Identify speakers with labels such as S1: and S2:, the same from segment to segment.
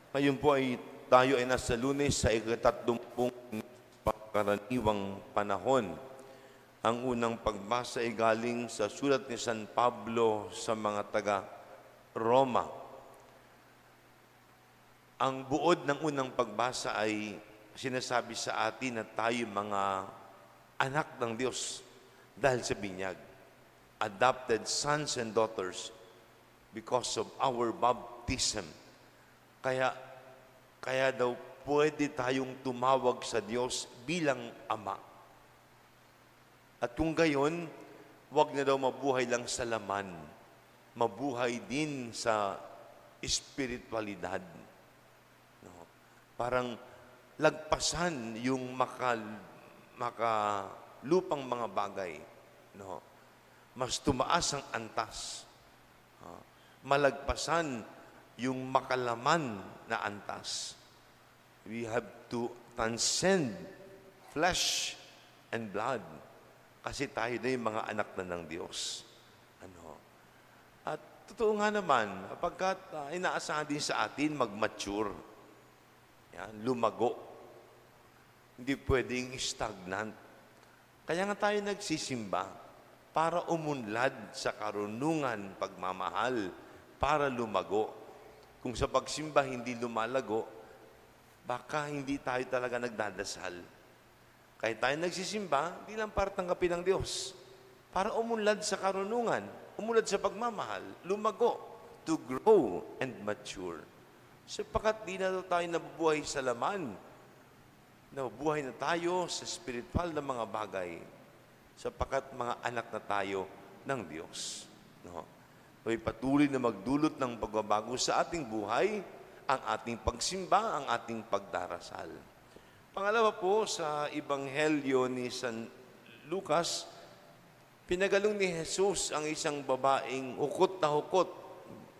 S1: Ngayon po tayo ay nasa Lunes sa ika-30 pangkaraniwang panahon. Ang unang pagbasa ay galing sa sulat ni San Pablo sa mga taga-Roma. Ang buod ng unang pagbasa ay sinasabi sa atin na tayo mga anak ng Diyos dahil sa binyag. Adopted sons and daughters because of our baptism. Kaya daw pwede tayong tumawag sa Diyos bilang Ama. At kung gayon, wag na daw mabuhay lang sa laman. Mabuhay din sa espiritualidad. No? Parang lagpasan yung makalupang mga bagay. No? Mas tumaas ang antas. Malagpasan yung makalaman na antas. We have to transcend flesh and blood. Kasi tayo na yung mga anak na ng Diyos. At totoo nga naman, pagkat inaasahan din sa atin mag-mature. Yan, lumago. Hindi pwedeng stagnant. Kaya nga tayo nagsisimba para umunlad sa karunungan, pagmamahal, para lumago. Kung sa pagsimba hindi lumalago, baka hindi tayo talaga nagdadasal. Kahit tayo nagsisimba, hindi lang para tanggapin ng Diyos. Para umunlad sa karunungan, umunlad sa pagmamahal, lumago, to grow and mature. Sapagkat di na tayo nabubuhay sa laman. Nabubuhay na tayo sa spiritual na mga bagay. Sapagkat mga anak na tayo ng Diyos. No? Ay patuloy na magdulot ng pagbabago sa ating buhay, ang ating pagsimba, ang ating pagdarasal. Pangalawa po, sa Ebanghelyo ni San Lucas, pinagalong ni Jesus ang isang babaeng hukot na hukot,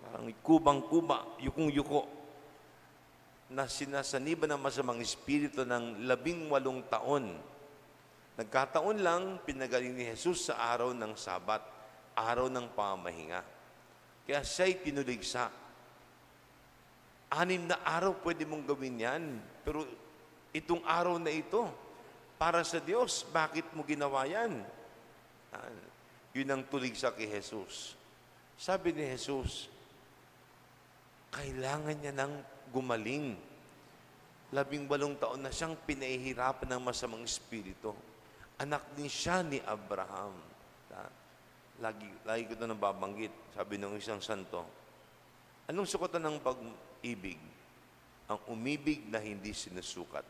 S1: parang kubang-kuba, yukong-yuko, na sinasaniban ng masamang espiritu ng 18 taon. Nagkataon lang, pinagaling ni Jesus sa araw ng Sabat, araw ng pamahinga. Kaya siya'y tinuligsa. 6 na araw pwede mong gawin yan. Pero itong araw na ito, para sa Diyos, bakit mo ginawa yan? Yun ang tuligsa kay Jesus. Sabi ni Jesus, kailangan niya nang gumaling. 18 taon na siyang pinahihirapan ng masamang espiritu. Anak din siya ni Abraham. Lagi ko ito nababanggit. Sabi ng isang santo, anong sukatan ng pag-ibig? Ang umibig na hindi sinusukat.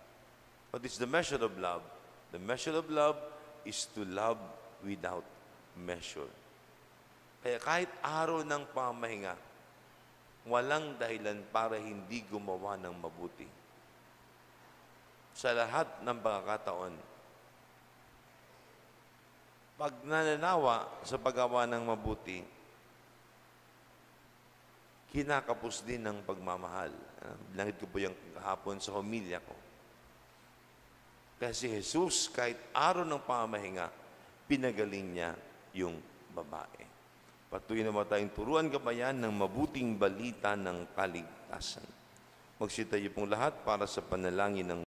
S1: What is the measure of love? The measure of love is to love without measure. Kaya kahit araw ng pamahinga, walang dahilan para hindi gumawa ng mabuti. Sa lahat ng pagkakataon, pag nananawa sa paggawa ng mabuti, kinakapos din ng pagmamahal. Binanggit ko po yung kahapon sa homilya ko. Kasi Jesus, kahit araw ng pamahinga, pinagaling niya yung babae. Patuloy naman tayong turuan kabayan ng mabuting balita ng kaligtasan. Magsitayo pong lahat para sa panalangin ng